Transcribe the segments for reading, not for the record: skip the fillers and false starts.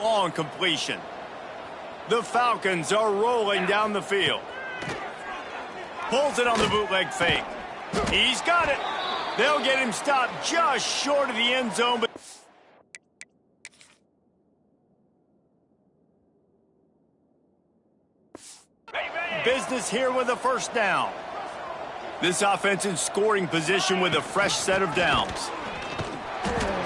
long completion. The Falcons are rolling down the field. Pulls it on the bootleg fake. He's got it. They'll get him stopped just short of the end zone. But business here with a first down. This offense in scoring position with a fresh set of downs.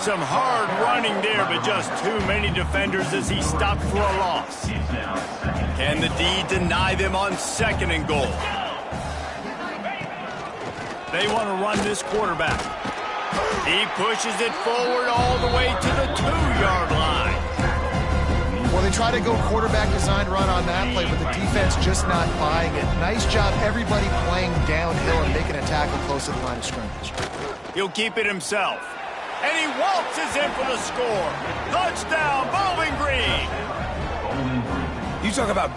Some hard running there, but just too many defenders as he stopped for a loss. Can the D deny them on 2nd and goal? They want to run this quarterback. He pushes it forward all the way to the 2-yard line. Well, they try to go quarterback design run on that play, but the defense just not buying it. Nice job, everybody playing downhill and making a tackle close to the line of scrimmage. He'll keep it himself. And he waltzes in for the score. Touchdown, Bowling Green. You talk about...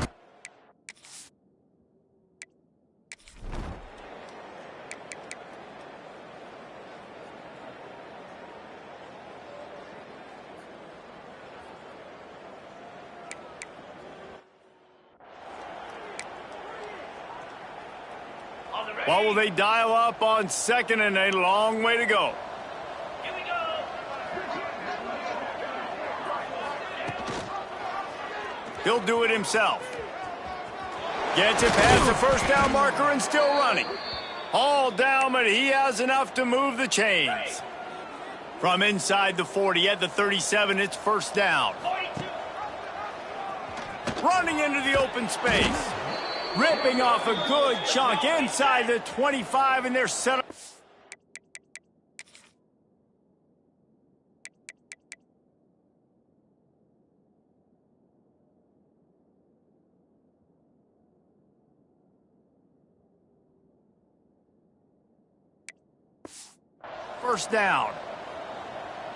What will they dial up on 2nd and a long way to go? Here we go. He'll do it himself. Gets it past the first down marker and still running. All down, but he has enough to move the chains. From inside the 40 at the 37, it's first down. Running into the open space. Ripping off a good chunk inside the 25, and they're set up. First down.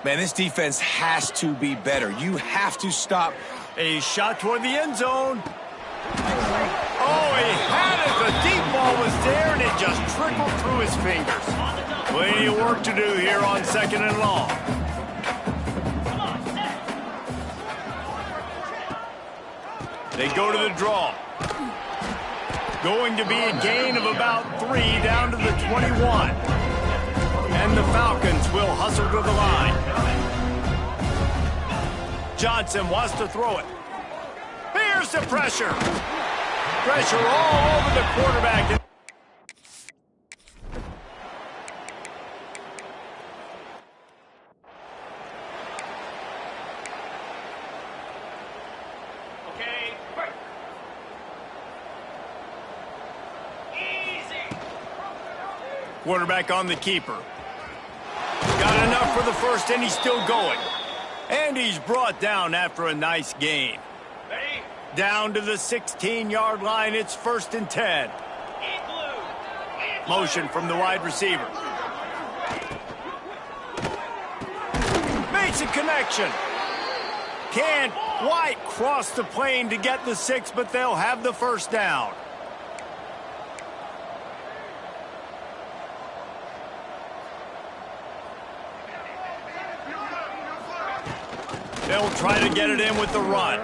Man, this defense has to be better. You have to stop. A shot toward the end zone. Oh, he had it. The deep ball was there, and it just trickled through his fingers. Plenty of work to do here on 2nd and long. They go to the draw. Going to be a gain of about 3 down to the 21. And the Falcons will hustle to the line. Johnson wants to throw it. Here's the pressure. Pressure all over the quarterback. Okay, break. Easy. Quarterback on the keeper. Got enough for the first, and he's still going. And he's brought down after a nice gain. Ready? Down to the 16-yard line, it's 1st and 10. Motion from the wide receiver. Makes a connection. Can't quite cross the plane to get the 6, but they'll have the first down. They'll try to get it in with the run.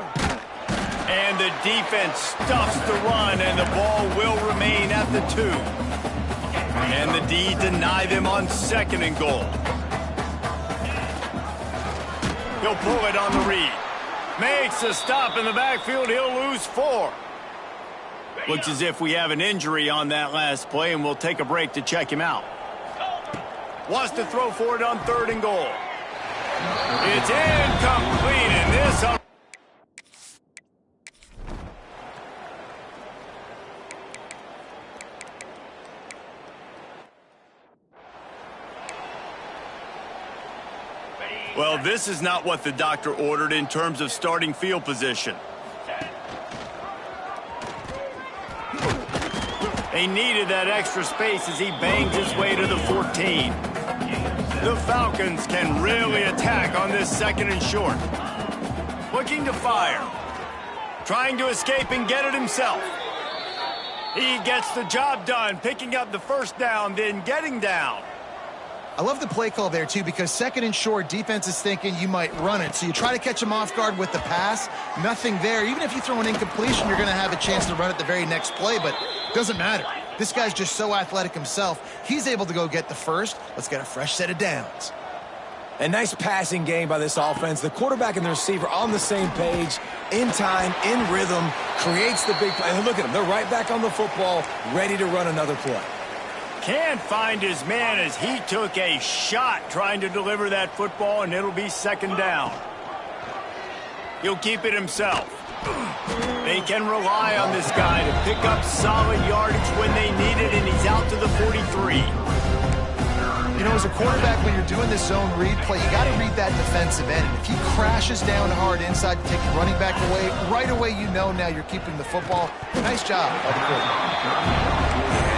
And the defense stuffs the run, and the ball will remain at the 2. And the D deny them on 2nd and goal. He'll pull it on the read. Makes a stop in the backfield. He'll lose 4. Looks as if we have an injury on that last play, and we'll take a break to check him out. Wants to throw for it on 3rd and goal. It's incomplete, and this... Well, this is not what the doctor ordered in terms of starting field position. They needed that extra space as he bangs his way to the 14. The Falcons can really attack on this 2nd and short. Looking to fire. Trying to escape and get it himself. He gets the job done, picking up the first down, then getting down. I love the play call there, too, because second and short, defense is thinking you might run it. So you try to catch them off guard with the pass. Nothing there. Even if you throw an incompletion, you're going to have a chance to run it the very next play, but it doesn't matter. This guy's just so athletic himself. He's able to go get the first. Let's get a fresh set of downs. A nice passing game by this offense. The quarterback and the receiver on the same page, in time, in rhythm, creates the big play. And look at them. They're right back on the football, ready to run another play. Can't find his man as he took a shot trying to deliver that football, and it'll be second down. He'll keep it himself. They can rely on this guy to pick up solid yardage when they need it, and he's out to the 43. You know, as a quarterback, when you're doing this zone read play, you got to read that defensive end. And if he crashes down hard inside to take the running back away, right away you know now you're keeping the football. Nice job by the quarterback.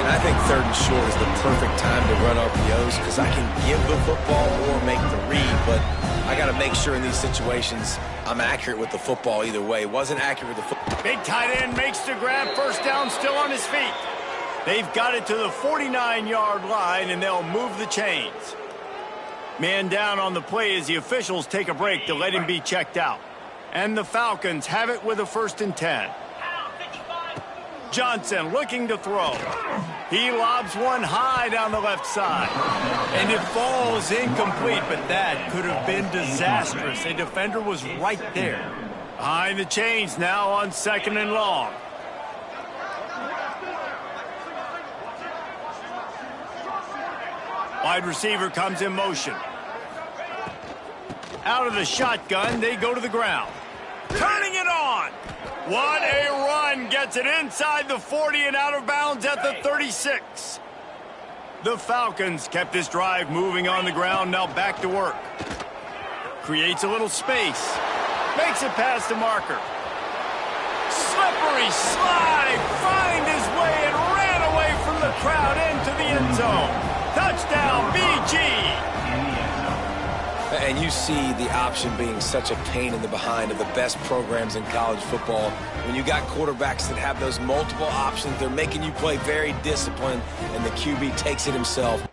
And I think third and short is the perfect time to run RPOs because I can give the football or make the read, but I got to make sure in these situations I'm accurate with the football either way. Wasn't accurate with the football. Big tight end makes the grab, first down, still on his feet. They've got it to the 49-yard line, and they'll move the chains. Man down on the play as the officials take a break to let him be checked out. And the Falcons have it with a 1st and 10. Johnson looking to throw. He lobs one high down the left side. And it falls incomplete, but that could have been disastrous. A defender was right there. Behind the chains now on 2nd and long. Wide receiver comes in motion. Out of the shotgun, they go to the ground. Turning it on. What a run. Gets it inside the 40 and out of bounds at the 36. The Falcons kept this drive moving on the ground, now back to work. Creates a little space. Makes it past the marker. Slippery slide. Find his way and ran away from the crowd into the end zone. Touchdown, BG. And you see the option being such a pain in the behind of the best programs in college football. When you got quarterbacks that have those multiple options, they're making you play very disciplined, and the QB takes it himself.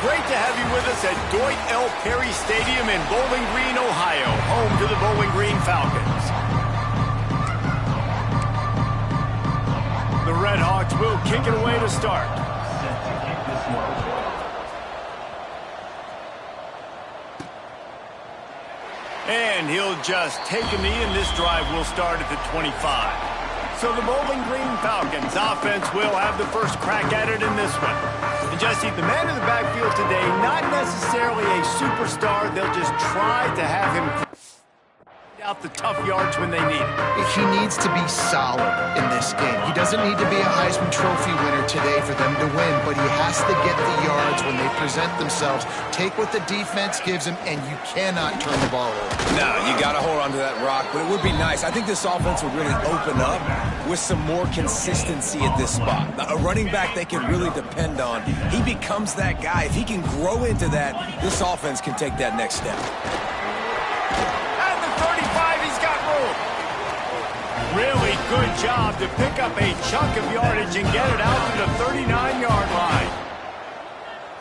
great to have you with us at Dwight L. Perry Stadium in Bowling Green, Ohio, home to the Bowling Green Falcons. The Red Hawks will kick it away to start. And he'll just take a knee, and this drive will start at the 25. So the Bowling Green Falcons offense will have the first crack at it in this one. And Jesse, the man in the backfield today, not necessarily a superstar. They'll just try to have him out the tough yards when they need it. He needs to be solid in this game. He doesn't need to be a Heisman Trophy winner today for them to win, but he has to get the yards when they present themselves. Take what the defense gives him, and you cannot turn the ball over. No, you got to hold on to that rock, but it would be nice. I think this offense would really open up with some more consistency at this spot. A running back they can really depend on. He becomes that guy. If he can grow into that, this offense can take that next step. Really good job to pick up a chunk of yardage and get it out to the 39-yard line.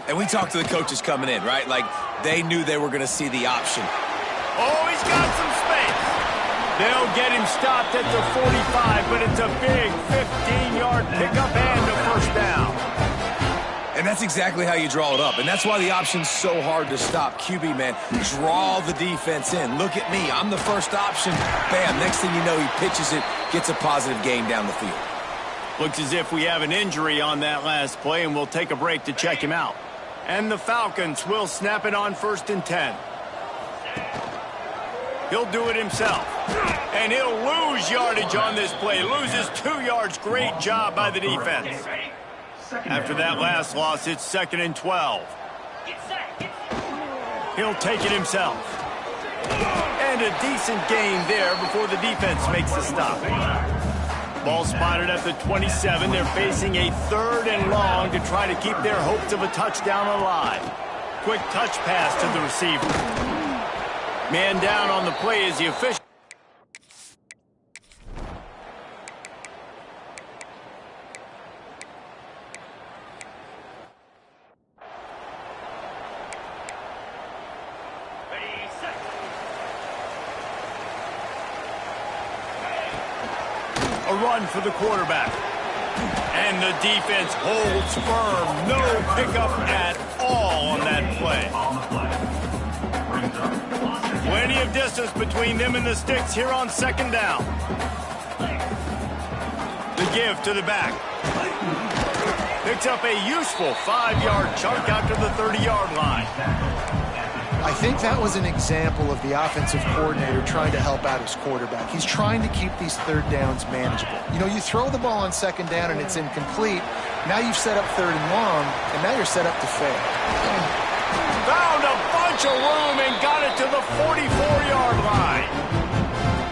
And we talked to the coaches coming in, right? Like, they knew they were going to see the option. Oh, he's got some space. They'll get him stopped at the 45, but it's a big 15-yard pickup and a first down. And that's exactly how you draw it up. And that's why the option's so hard to stop. QB, man, draw the defense in. Look at me. I'm the first option. Bam, next thing you know, he pitches it, gets a positive gain down the field. Looks as if we have an injury on that last play, and we'll take a break to check him out. And the Falcons will snap it on 1st and 10. He'll do it himself. And he'll lose yardage on this play. Loses 2 yards. Great job by the defense. After that last loss, it's 2nd and 12. He'll take it himself. And a decent gain there before the defense makes the stop. Ball spotted at the 27. They're facing a 3rd and long to try to keep their hopes of a touchdown alive. Quick touch pass to the receiver. Man down on the play is the official. A run for the quarterback. And the defense holds firm. No pickup at all on that play. Plenty of distance between them and the sticks here on 2nd down. The give to the back. Picks up a useful 5-yard chunk out to the 30-yard line. I think that was an example of the offensive coordinator trying to help out his quarterback. He's trying to keep these 3rd downs manageable. You know, you throw the ball on 2nd down and it's incomplete. Now you've set up 3rd and long, and now you're set up to fail. Found a bunch of room and got it to the 44-yard line.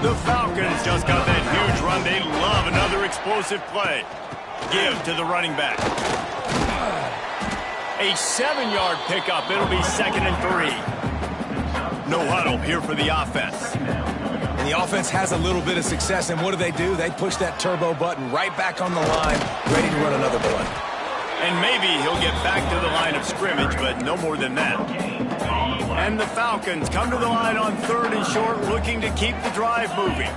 The Falcons just got that huge run. They love another explosive play. Give to the running back. A 7-yard pickup. It'll be 2nd and 3. No huddle here for the offense. And the offense has a little bit of success, and what do? They push that turbo button right back on the line, ready to run another play. And maybe he'll get back to the line of scrimmage, but no more than that. And the Falcons come to the line on 3rd and short, looking to keep the drive moving.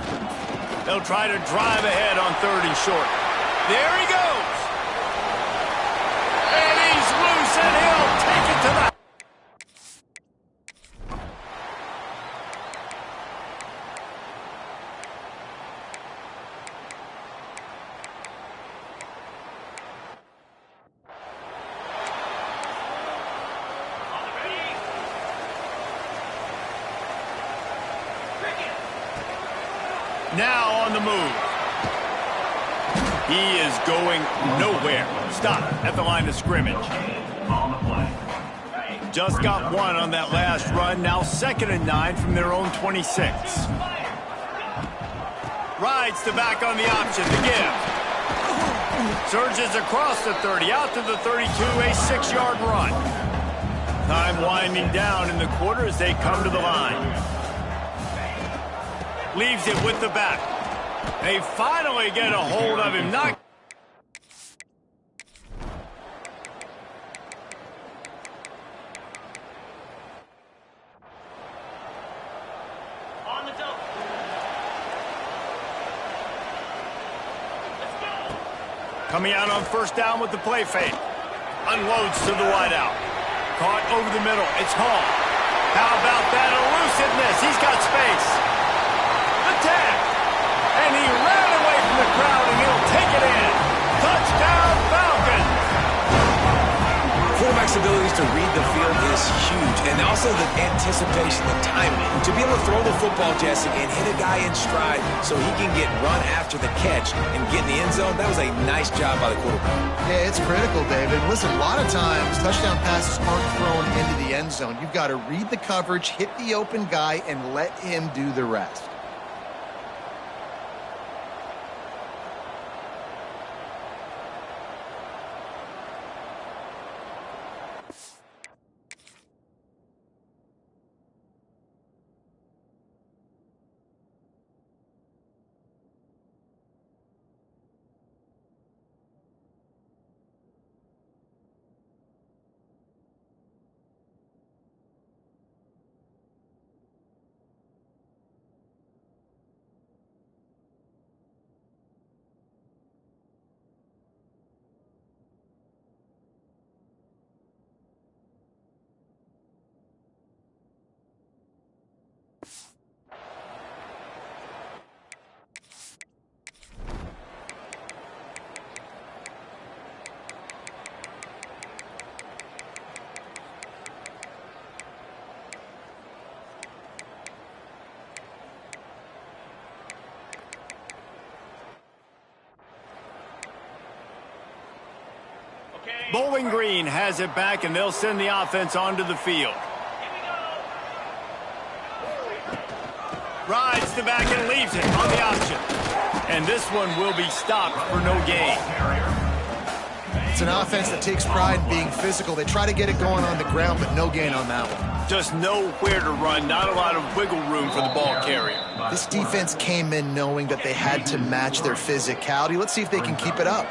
They'll try to drive ahead on 3rd and short. There he goes. And he's loose, and he'll take it to the... Now on the move. He is going nowhere. Stop at the line of scrimmage. Just got one on that last run. Now 2nd and 9 from their own 26. Rides to back on the option. The give. Surges across the 30. Out to the 32. A 6-yard run. Time winding down in the quarter as they come to the line. Leaves it with the back. They finally get a hold of him. Coming out on first down with the play fake. Unloads to the wideout. Caught over the middle. It's Hall. How about that elusiveness? He's got space. The tag. And he ran away from the crowd, and he'll take it in. Touchdown, Falcons. Quarterback's abilities to read the field is huge, and also the anticipation, the timing. To be able to throw the football, Jesse, and hit a guy in stride so he can get run after the catch and get in the end zone, that was a nice job by the quarterback. Yeah, it's critical, David. Listen, a lot of times, touchdown passes aren't thrown into the end zone. You've got to read the coverage, hit the open guy, and let him do the rest. Bowling Green has it back, and they'll send the offense onto the field. Rides the back and leaves it on the option. And this one will be stopped for no gain. It's an offense that takes pride in being physical. They try to get it going on the ground, but no gain on that one. Just nowhere to run, not a lot of wiggle room for the ball carrier. This defense came in knowing that they had to match their physicality. Let's see if they can keep it up.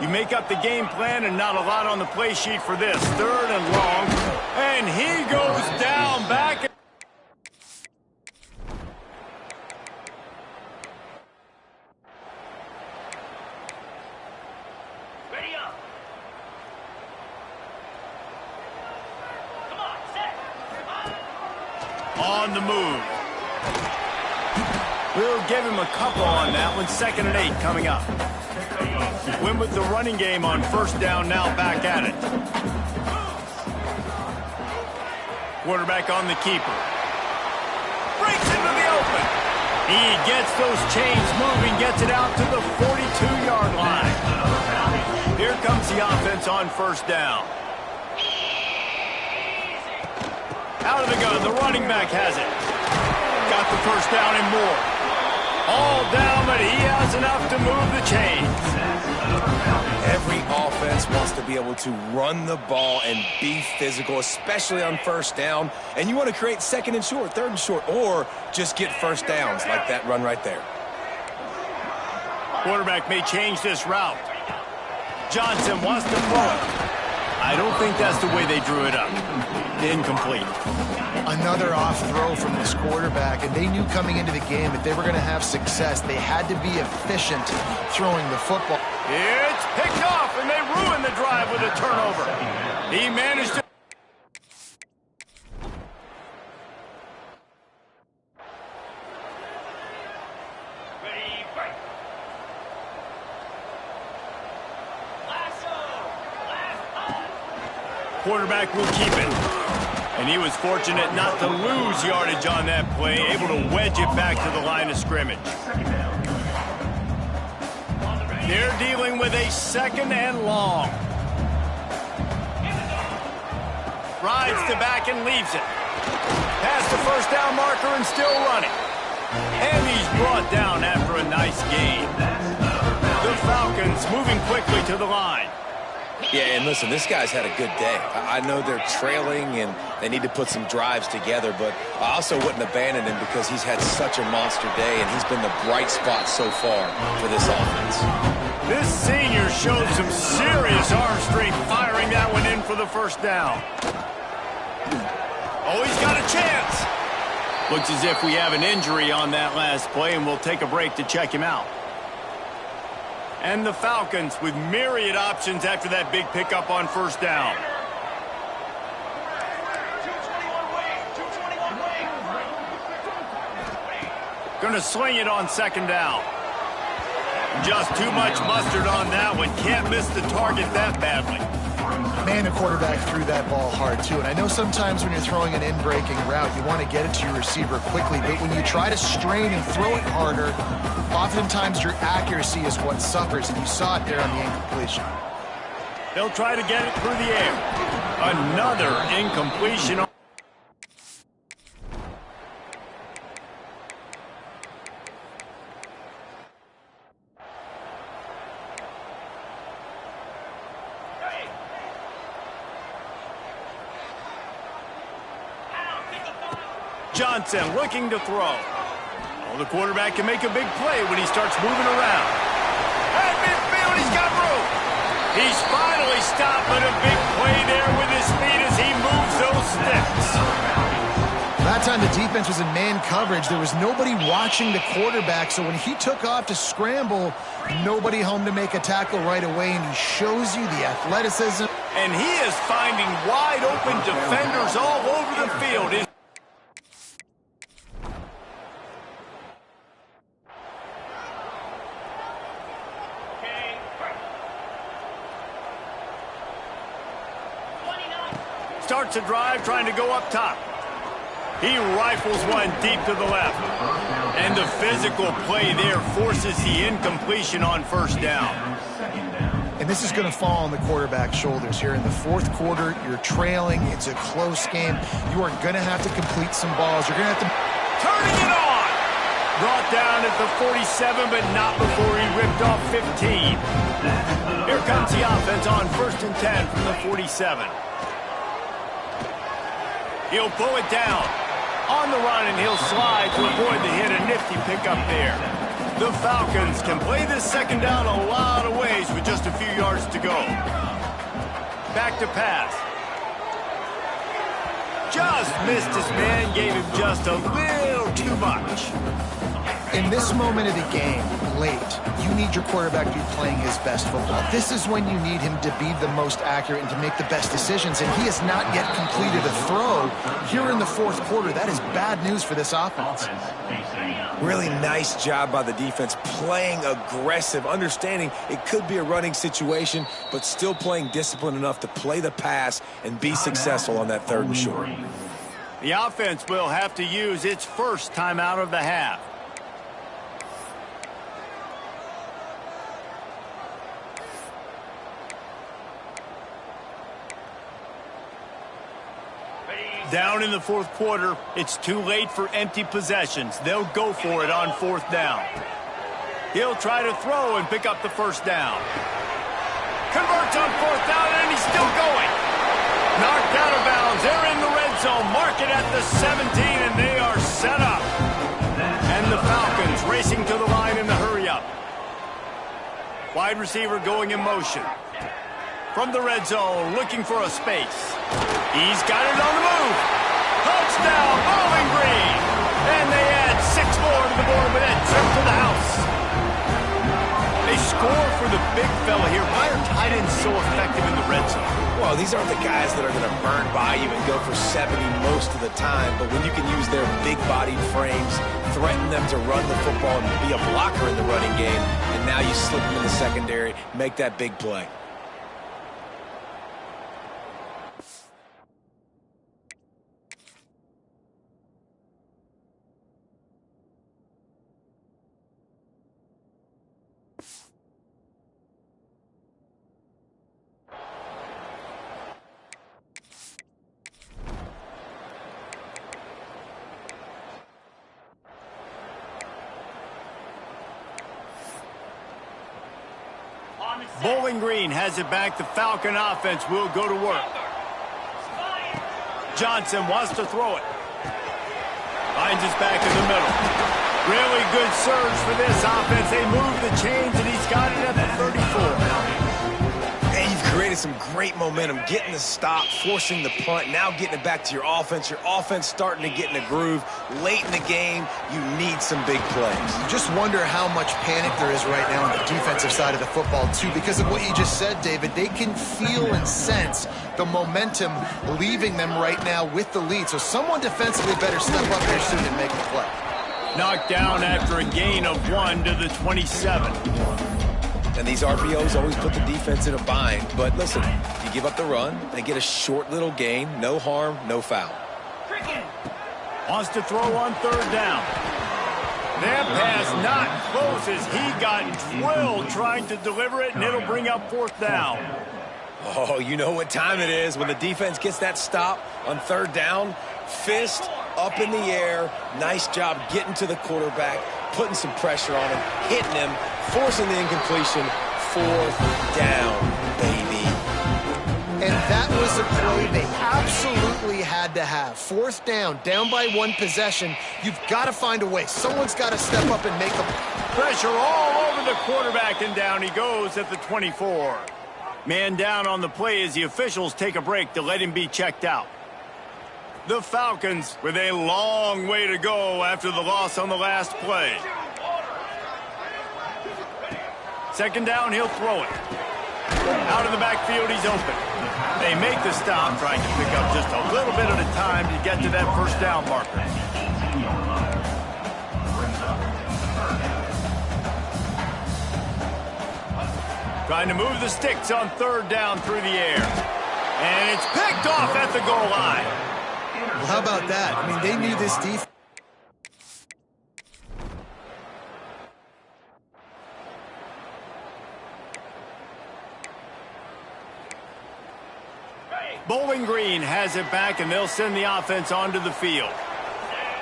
You make up the game plan and not a lot on the play sheet for this. Third and long, and he goes down back. Ready up. Come on, set. On the move. We'll give him a couple on that one. 2nd and 8 coming up. Win with the running game on first down, now back at it. Quarterback on the keeper. Breaks into the open. He gets those chains moving, gets it out to the 42-yard line. Here comes the offense on first down. Out of the gun, the running back has it. Got the first down and more. All down, but he has enough to move the chains. Every offense wants to be able to run the ball and be physical, especially on first down. And you want to create 2nd and short, 3rd and short, or just get first downs like that run right there. Quarterback may change this route. Johnson wants to throw it. I don't think that's the way they drew it up. Incomplete. Another off throw from this quarterback, and they knew coming into the game that they were going to have success. They had to be efficient throwing the football. It's picked off, and they ruined the drive with a turnover. He managed to... Ready, break. Lasso. Last pass. Quarterback will keep it. And he was fortunate not to lose yardage on that play, able to wedge it back to the line of scrimmage. They're dealing with a 2nd and long. Rides the back and leaves it. Past the first down marker and still running. And he's brought down after a nice gain. The Falcons moving quickly to the line. Yeah, and listen, this guy's had a good day. I know they're trailing and they need to put some drives together, but I also wouldn't abandon him because he's had such a monster day and he's been the bright spot so far for this offense. This senior showed some serious arm strength firing that one in for the first down. Oh, he's got a chance. Looks as if we have an injury on that last play, and we'll take a break to check him out. And the Falcons with myriad options after that big pickup on first down. 221 wing. 221 wing. Going to sling it on second down. Just too much mustard on that one. Can't miss the target that badly. Man, the quarterback threw that ball hard, too. And I know sometimes when you're throwing an in-breaking route, you want to get it to your receiver quickly. But when you try to strain and throw it harder, oftentimes your accuracy is what suffers. And you saw it there on the incompletion. They'll try to get it through the air. Another incompletion. Johnson looking to throw. Well, the quarterback can make a big play when he starts moving around. At midfield, he's got room. He's finally stopped, but a big play there with his feet as he moves those sticks. That time the defense was in man coverage. There was nobody watching the quarterback, so when he took off to scramble, nobody home to make a tackle right away, and he shows you the athleticism. And he is finding wide open defenders all over the field. Starts a drive trying to go up top. He rifles one deep to the left. And the physical play there forces the incompletion on first down. And this is going to fall on the quarterback's shoulders here in the fourth quarter. You're trailing. It's a close game. You are going to have to complete some balls. You're going to have to... Turning it on! Brought down at the 47, but not before he ripped off 15. Here comes the offense on 1st and 10 from the 47. He'll pull it down. On the run, and he'll slide to avoid the hit. A nifty pickup there. The Falcons can play this second down a lot of ways with just a few yards to go. Back to pass. Just missed his man, gave him just a little too much. In this moment of the game, late, you need your quarterback to be playing his best football. This is when you need him to be the most accurate and to make the best decisions, and he has not yet completed a throw here in the fourth quarter. That is bad news for this offense. Really nice job by the defense, playing aggressive, understanding it could be a running situation, but still playing disciplined enough to play the pass and be successful on that 3rd and short. The offense will have to use its first timeout of the half. Down in the fourth quarter, it's too late for empty possessions. They'll go for it on 4th down. He'll try to throw and pick up the first down. Converts on 4th down, and he's still going. Knocked out of bounds. They're in the red zone. Mark it at the 17, and they are set up. And the Falcons racing to the line in the hurry-up. Wide receiver going in motion. From the red zone, looking for a space. He's got it on the move. Touchdown, Bowling Green. And they add 6 more to the board with that trip to the house. They score for the big fella here. Why are tight ends so effective in the red zone? Well, these aren't the guys that are going to burn by you and go for 70 most of the time, but when you can use their big-bodied frames, threaten them to run the football and be a blocker in the running game, and now you slip them in the secondary, make that big play. Bowling Green has it back. The Falcon offense will go to work. Johnson wants to throw it. Finds his back in the middle. Really good surge for this offense. They move the chains, and he's got it at the 34. And you've created some great momentum, getting the stop, forcing the punt, now getting it back to your offense. Your offense starting to get in a groove. Late in the game, you need some big plays. You just wonder how much panic there is right now on the defensive side of the football, too, because of what you just said, David. They can feel and sense the momentum leaving them right now with the lead. So someone defensively better step up there soon and make a play. Knocked down after a gain of 1 to the 27. And these RPOs always put the defense in a bind. But listen, you give up the run, they get a short little gain, no harm, no foul. Wants to throw on third down. That pass not close as he got drilled trying to deliver it, and it'll bring up fourth down. Oh, you know what time it is when the defense gets that stop on third down. Fist up in the air. Nice job getting to the quarterback, putting some pressure on him, hitting him, forcing the incompletion. Fourth down, baby. And that was a play they absolutely had to have. Fourth down by 1 possession. You've got to find a way. Someone's got to step up and make a pressure all over the quarterback, and down he goes at the 24. Man down on the play as the officials take a break to let him be checked out. The Falcons with a long way to go after the loss on the last play. Second down, he'll throw it. Out of the backfield, he's open. They make the stop, trying to pick up just a little bit at a time to get to that first down marker. Trying to move the sticks on third down through the air. And it's picked off at the goal line. Well, how about that? I mean, they knew this defense. Bowling Green has it back, and they'll send the offense onto the field.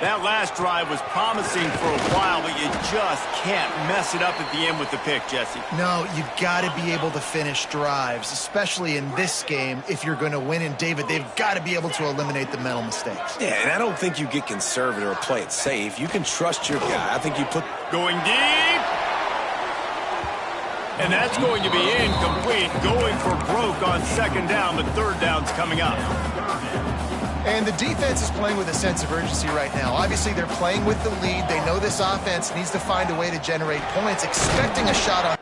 That last drive was promising for a while, but you just can't mess it up at the end with the pick, Jesse. No, you've got to be able to finish drives, especially in this game if you're going to win. And, David, they've got to be able to eliminate the mental mistakes. Yeah, and I don't think you get conservative or play it safe. You can trust your guy. I think you put... Going deep. And that's going to be incomplete. Going for broke on second down, but third down's coming up. And the defense is playing with a sense of urgency right now. Obviously, they're playing with the lead. They know this offense needs to find a way to generate points, expecting a shot on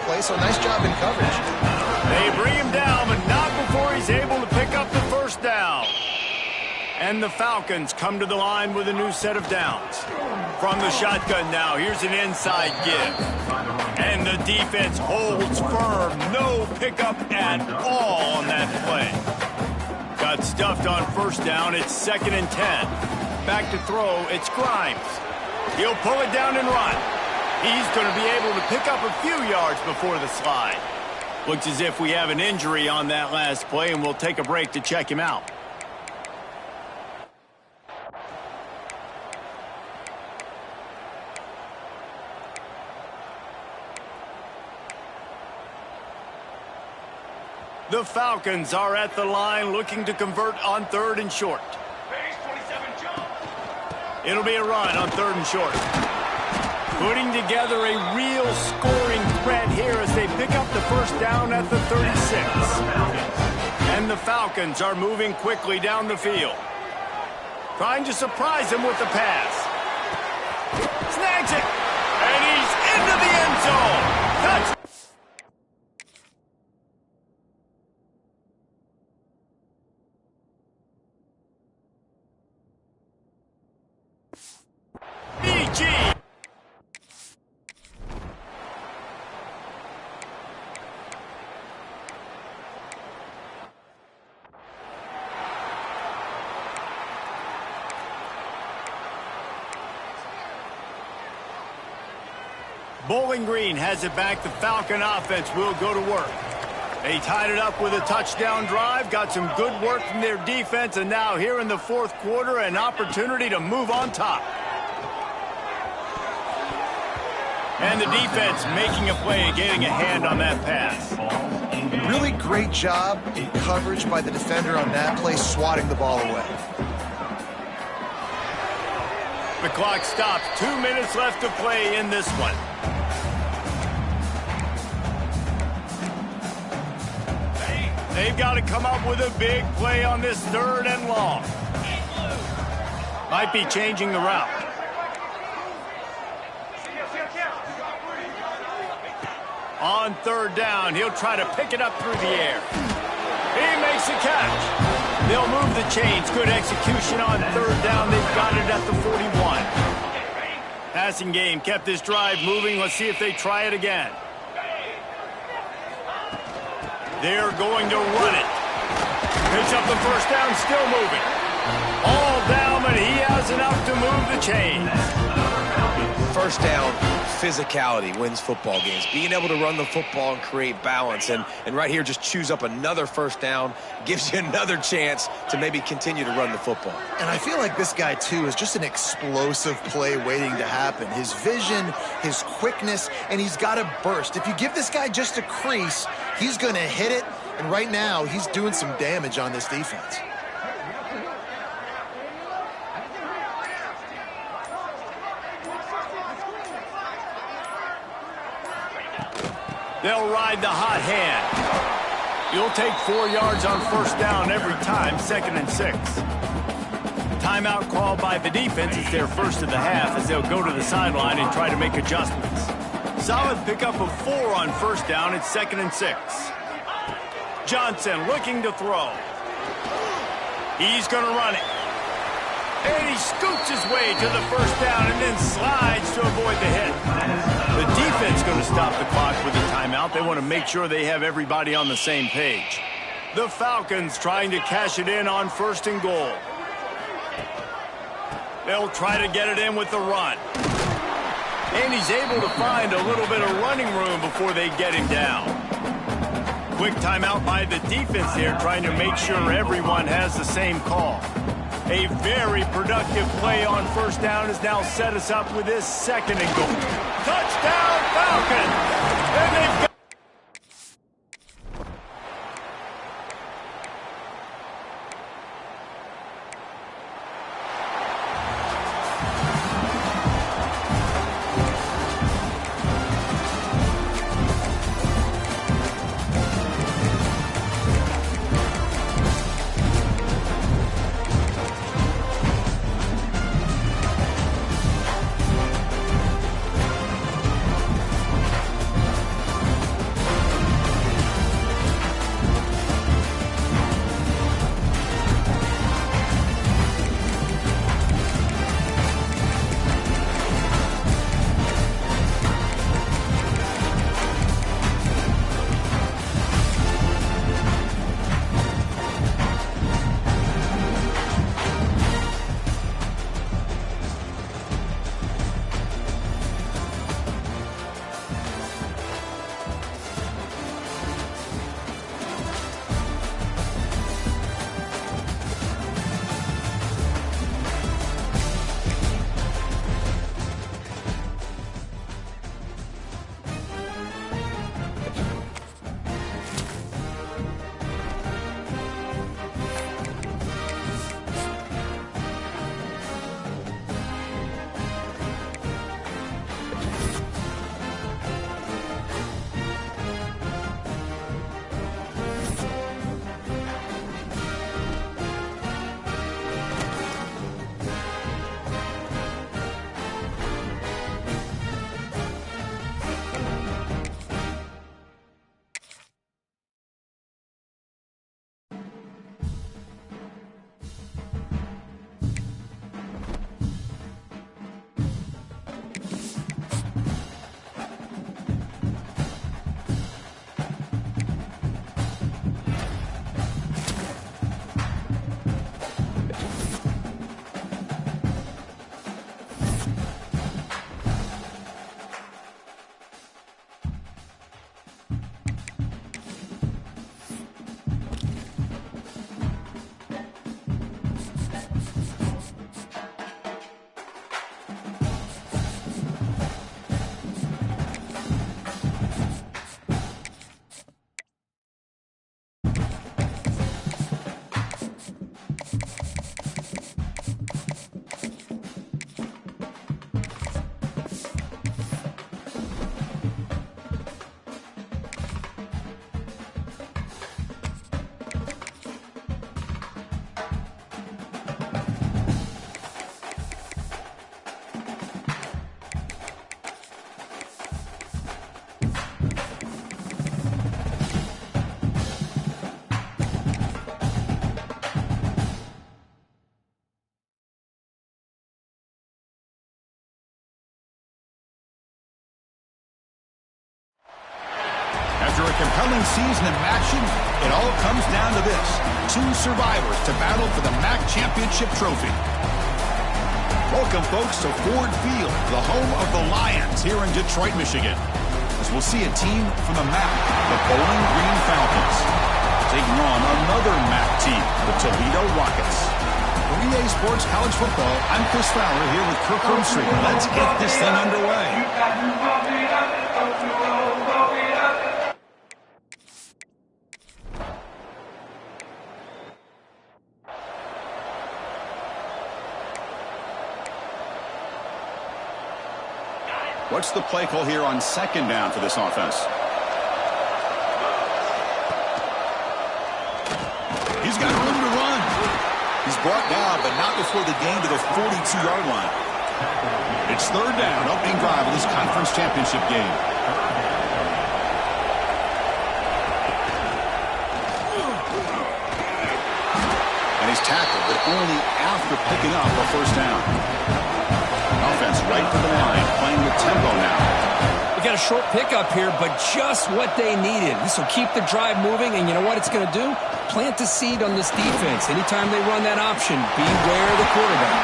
play. So nice job in coverage. They bring him down, but not before he's able to pick up the first down. And the Falcons come to the line with a new set of downs. From the shotgun now, here's an inside give. And the defense holds firm. No pickup at all on that play. Got stuffed on first down. It's 2nd and 10. Back to throw. It's Grimes. He'll pull it down and run. He's going to be able to pick up a few yards before the slide. Looks as if we have an injury on that last play, and we'll take a break to check him out. The Falcons are at the line looking to convert on 3rd and short. It'll be a run on 3rd and short. Putting together a real scoring threat here as they pick up the first down at the 36. And the Falcons are moving quickly down the field. Trying to surprise him with the pass. Snags it. And he's into the end zone. Touchdown. Bowling Green has it back. The Falcon offense will go to work. They tied it up with a touchdown drive, got some good work from their defense, and now here in the 4th quarter, an opportunity to move on top. And the defense making a play and getting a hand on that pass. Really great job in coverage by the defender on that play, swatting the ball away. The clock stops. 2 minutes left to play in this one. They've got to come up with a big play on this 3rd and long. Might be changing the route. On 3rd down, he'll try to pick it up through the air. He makes the catch. They'll move the chains. Good execution on 3rd down. They've got it at the 41. Passing game kept this drive moving. Let's see if they try it again. They're going to run it. Picks up the 1st down, still moving. All down, but he has enough to move the chains. 1st down, physicality wins football games. Being able to run the football and create balance. And right here, just choose up another 1st down. Gives you another chance to maybe continue to run the football. And I feel like this guy, too, is just an explosive play waiting to happen. His vision, his quickness, and he's got a burst. If you give this guy just a crease, he's going to hit it. And right now, he's doing some damage on this defense. They'll ride the hot hand. You'll take 4 yards on 1st down every time, 2nd and 6. Timeout called by the defense. It's their first of the half as they'll go to the sideline and try to make adjustments. Solid pickup of 4 on 1st down. It's 2nd and 6. Johnson looking to throw. He's going to run it. And he scoots his way to the 1st down and then slides to avoid the hit. The defense going to stop the clock with a timeout. They want to make sure they have everybody on the same page. The Falcons trying to cash it in on 1st and goal. They'll try to get it in with the run. And he's able to find a little bit of running room before they get him down. Quick timeout by the defense here, trying to make sure everyone has the same call. A very productive play on 1st down has now set us up with this 2nd and goal. Touchdown, Falcons! And they've got compelling season of action, it all comes down to this. 2 survivors to battle for the MAC Championship trophy. Welcome, folks, to Ford Field, the home of the Lions here in Detroit, Michigan. As we'll see a team from the MAC, the Bowling Green Falcons, taking on another MAC team, the Toledo Rockets. For EA Sports College Football, I'm Chris Fowler here with Kirk Herbstreit. Let's get this thing underway. What's the play call here on second down for this offense? He's got room to run. He's brought down, but not before the gain to the 42-yard line. It's third down, opening drive of this conference championship game. And he's tackled, but only after picking up a first down. Offense right to the line, playing with tempo now. We got a short pickup here, but just what they needed. This will keep the drive moving, and you know what it's going to do? Plant the seed on this defense. Anytime they run that option, beware of the quarterback.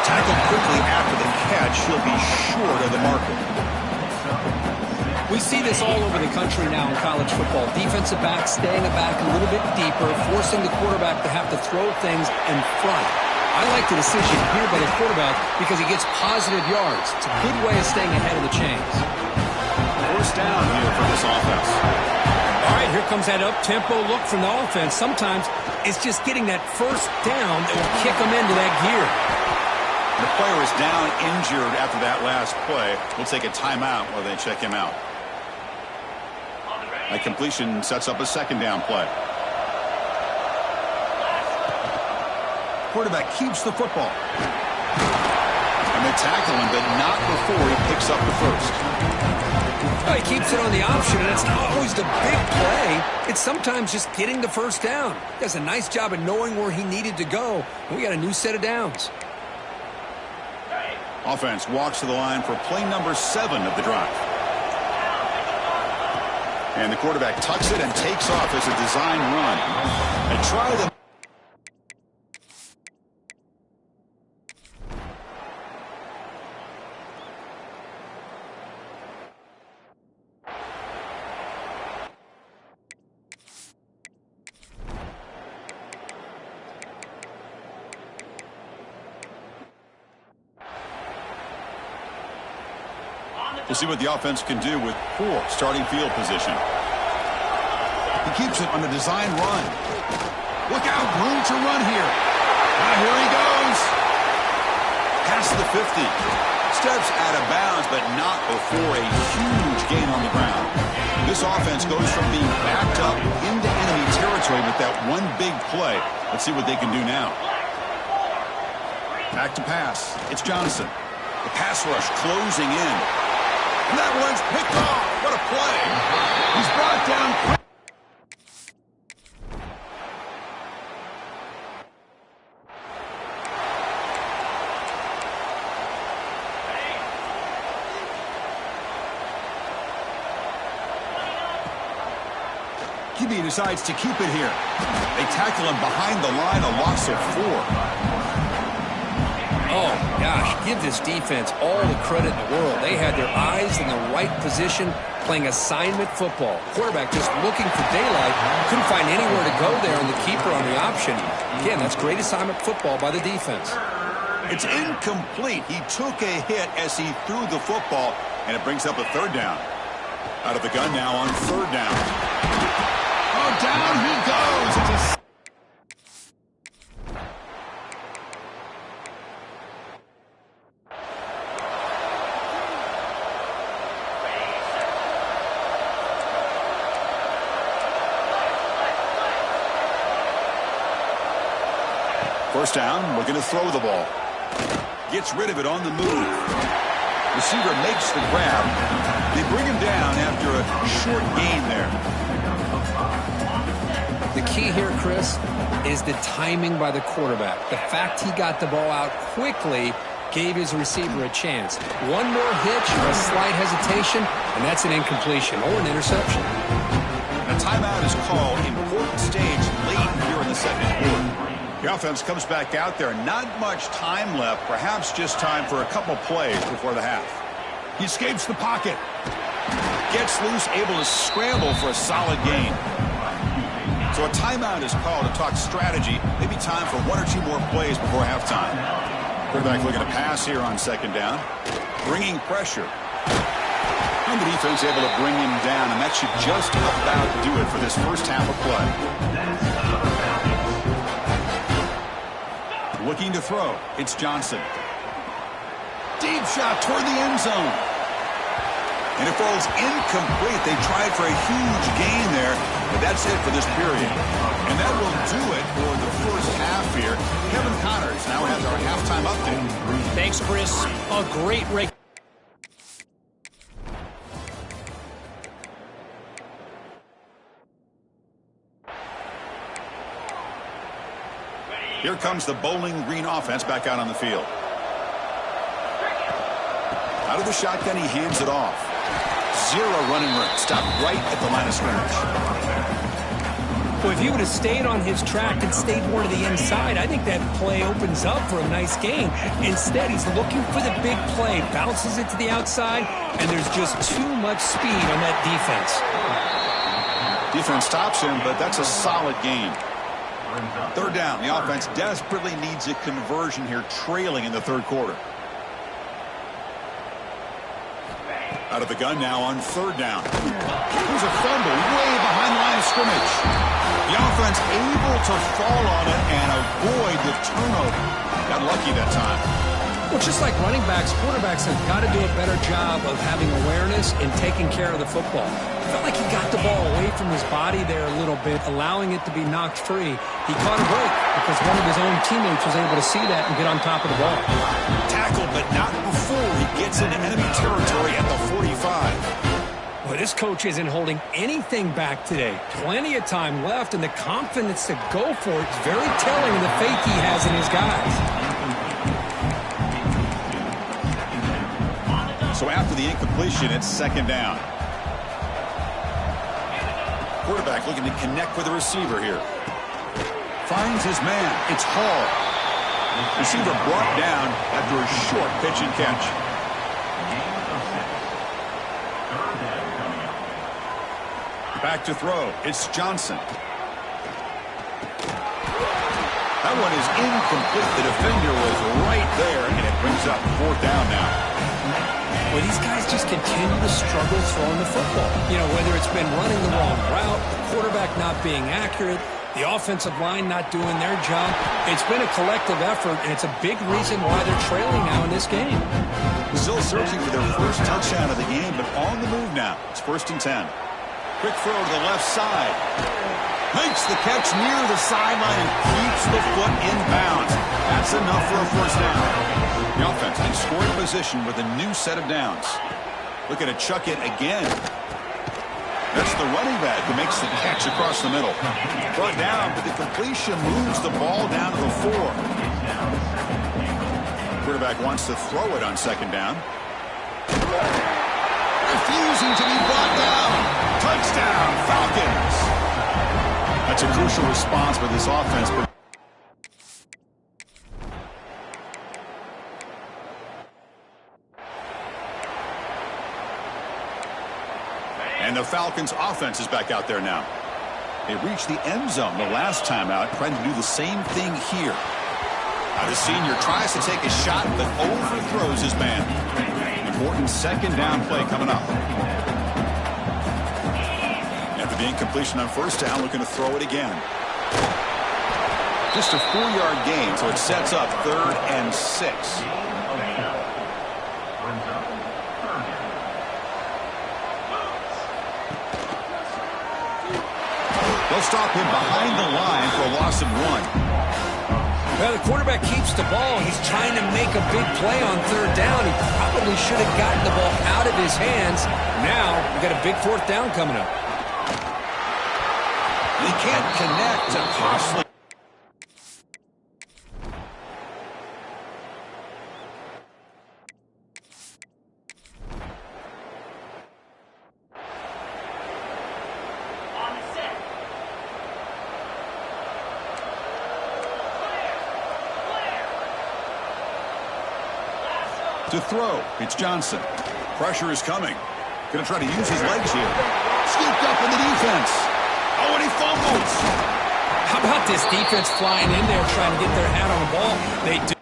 Tackled quickly after the catch. He'll be short of the marker. We see this all over the country now in college football. Defensive backs staying back a little bit deeper, forcing the quarterback to have to throw things in front. I like the decision here by the quarterback because he gets positive yards. It's a good way of staying ahead of the chains. First down here for this offense. All right, here comes that up-tempo look from the offense. Sometimes it's just getting that first down that will kick them into that gear. The player is down injured after that last play. We'll take a timeout while they check him out. That completion sets up a second down play. Quarterback keeps the football. And they tackle him, but not before he picks up the first. Oh, he keeps it on the option, and it's not always the big play. It's sometimes just getting the first down. He does a nice job of knowing where he needed to go. We got a new set of downs. Offense walks to the line for play number 7 of the drive. And the quarterback tucks it and takes off as a design run. And try the We'll see what the offense can do with poor starting field position. He keeps it on the design run. Look out, room to run here. Now here he goes. Past the 50. Steps out of bounds, but not before a huge gain on the ground. This offense goes from being backed up into enemy territory with that one big play. Let's see what they can do now. Back to pass. It's Johnson. The pass rush closing in. And that one's picked off. What a play. He's brought down. QB decides to keep it here. They tackle him behind the line, a loss of 4. Oh, gosh, give this defense all the credit in the world. They had their eyes in the right position, playing assignment football. Quarterback just looking for daylight. Couldn't find anywhere to go there on the keeper on the option. Again, that's great assignment football by the defense. It's incomplete. He took a hit as he threw the football, and it brings up a third down. Out of the gun now on third down. Oh, down he goes. It's a first down, we're going to throw the ball. Gets rid of it on the move. Receiver makes the grab. They bring him down after a short gain there. The key here, Chris, is the timing by the quarterback. The fact he got the ball out quickly gave his receiver a chance. One more hitch or a slight hesitation, and that's an incompletion or an interception. timeout is called. Important stage late here in the second quarter. The offense comes back out there. Not much time left. Perhaps just time for a couple plays before the half. He escapes the pocket. Gets loose, able to scramble for a solid gain. So a timeout is called to talk strategy. Maybe time for one or two more plays before halftime. Quarterback looking to pass here on second down. Bringing pressure. And the defense able to bring him down, and that should just about do it for this first half of play. Looking to throw. It's Johnson. Deep shot toward the end zone. And it falls incomplete. They tried for a huge gain there, but that's it for this period. And that will do it for the first half here. Kevin Connors now has our halftime update. Thanks, Chris. A great break. Here comes the Bowling Green offense back out on the field. Out of the shotgun, he hands it off. Zero running room. Stopped right at the line of scrimmage. Well, if he would have stayed on his track and stayed more to the inside, I think that play opens up for a nice gain. Instead, he's looking for the big play, bounces it to the outside, and there's just too much speed on that defense. Defense stops him, but that's a solid gain. Third down. The offense desperately needs a conversion here, trailing in the third quarter. Out of the gun now on third down. There's a fumble way behind the line of scrimmage. The offense able to fall on it and avoid the turnover. Got lucky that time. Well, just like running backs, quarterbacks have got to do a better job of having awareness and taking care of the football. I felt like he got the ball away from his body there a little bit, allowing it to be knocked free. He caught a break because one of his own teammates was able to see that and get on top of the ball. Tackled, but not before he gets into enemy territory at the 45. Well, this coach isn't holding anything back today. Plenty of time left, and the confidence to go for it is very telling of the faith he has in his guys. So after the incompletion, it's second down. Quarterback looking to connect with the receiver here. Finds his man. It's Hall. Receiver brought down after a short pitch and catch. Back to throw. It's Johnson. That one is incomplete. The defender was right there, and it brings up fourth down now. Well, these guys just continue to struggle throwing the football. You know, whether it's been running the wrong route, the quarterback not being accurate, the offensive line not doing their job. It's been a collective effort, and it's a big reason why they're trailing now in this game. Still searching for their first touchdown of the game, but on the move now. It's 1st and 10. Quick throw to the left side. Makes the catch near the sideline and keeps the foot in bounds. That's enough for a first down. The offense in scoring position with a new set of downs. Looking to chuck it again. That's the running back who makes the catch across the middle. Brought down, but the completion moves the ball down to the 4. Quarterback wants to throw it on second down. Refusing to be brought down. Touchdown, Falcons. That's a crucial response for this offense. And the Falcons offense is back out there now. They reached the end zone the last time out, trying to do the same thing here. The senior tries to take a shot, but overthrows his man. Important second down play coming up. After the incompletion on first down, looking to throw it again. Just a 4-yard gain, so it sets up 3rd and 6. They'll stop him behind the line for a loss of 1. Well, the quarterback keeps the ball. He's trying to make a big play on third down. He probably should have gotten the ball out of his hands. Now, we've got a big fourth down coming up. He can't connect to costly. On the set. To throw, it's Johnson. Pressure is coming. Going to try to use his legs here. Scooped up in the defense. Oh, and he fumbles. How about this defense flying in there trying to get their hat on the ball? They do.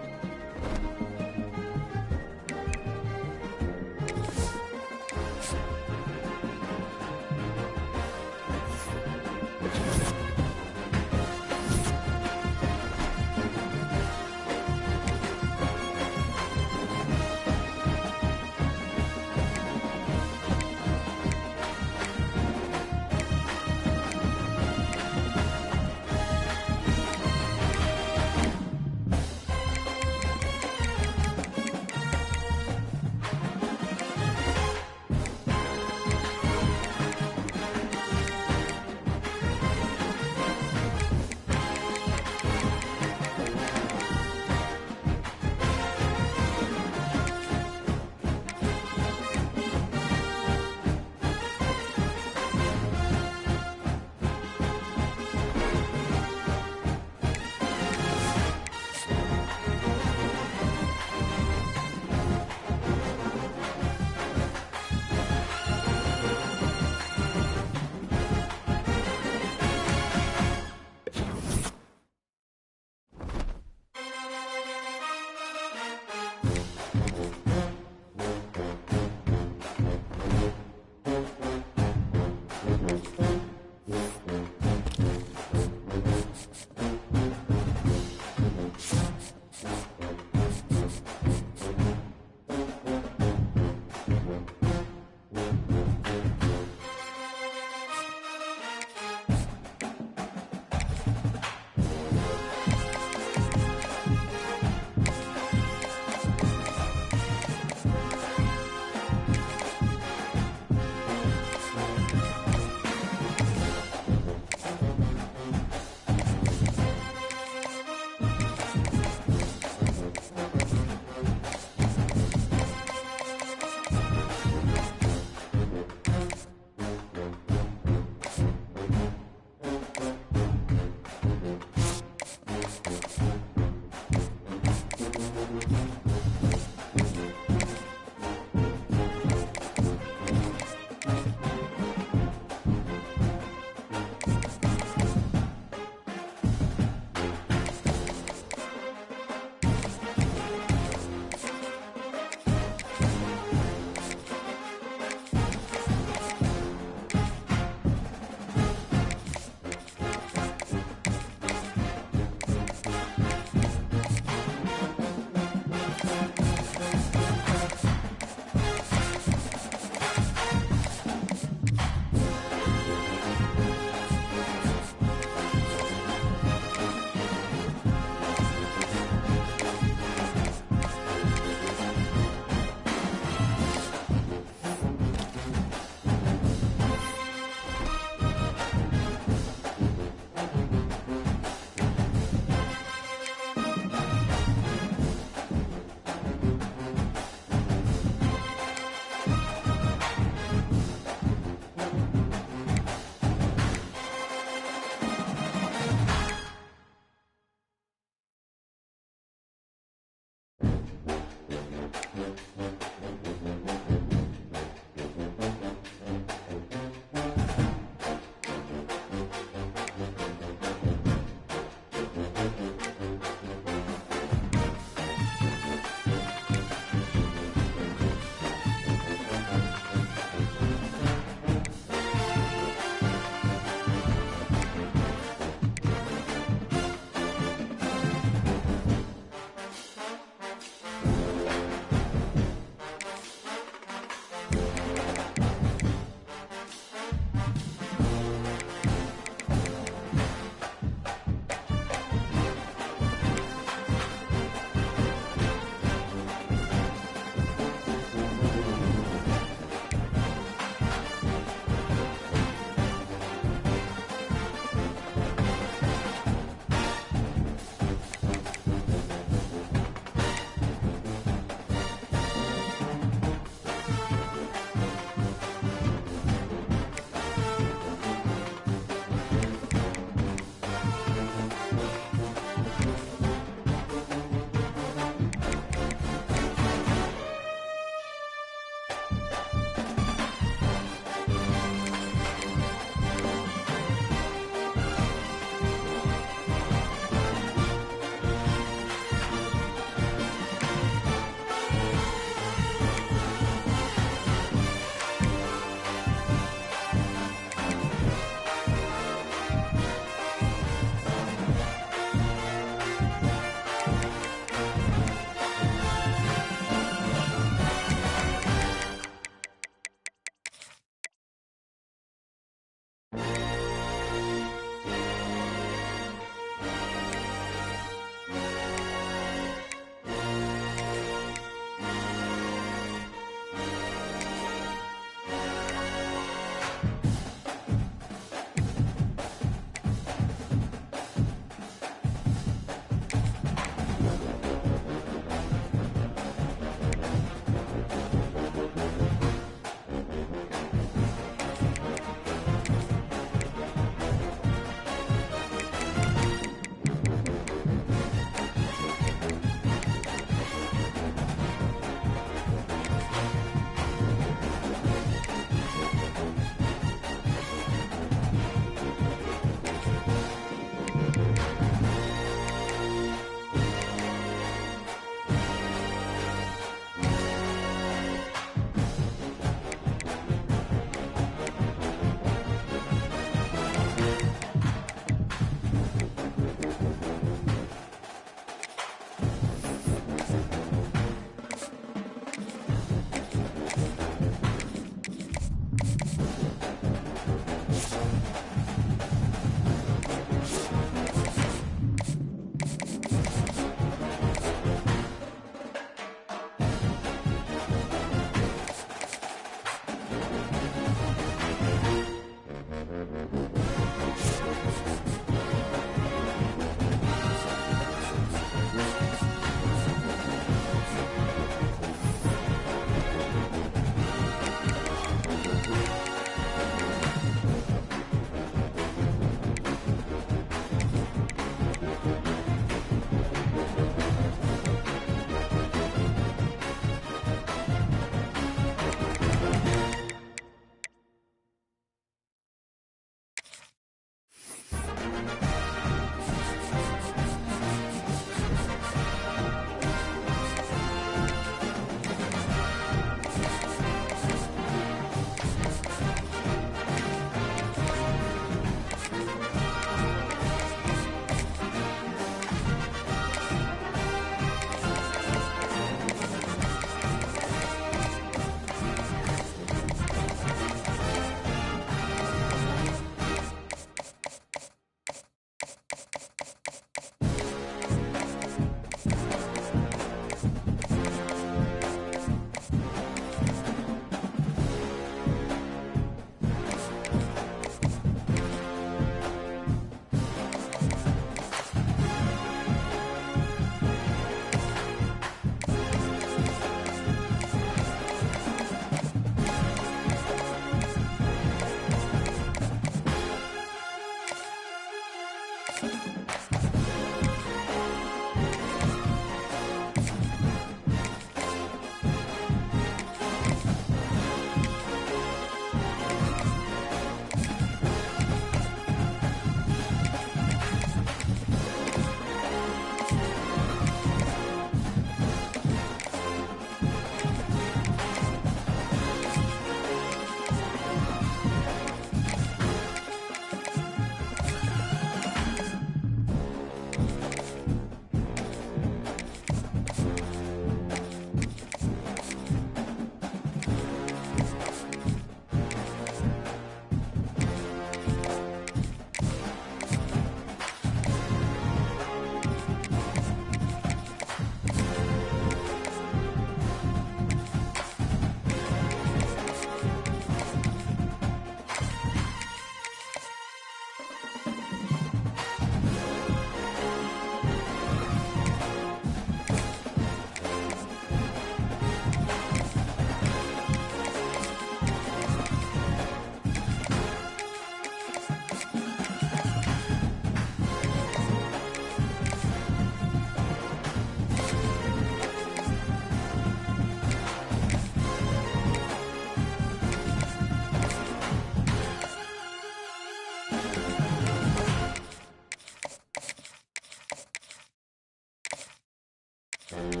You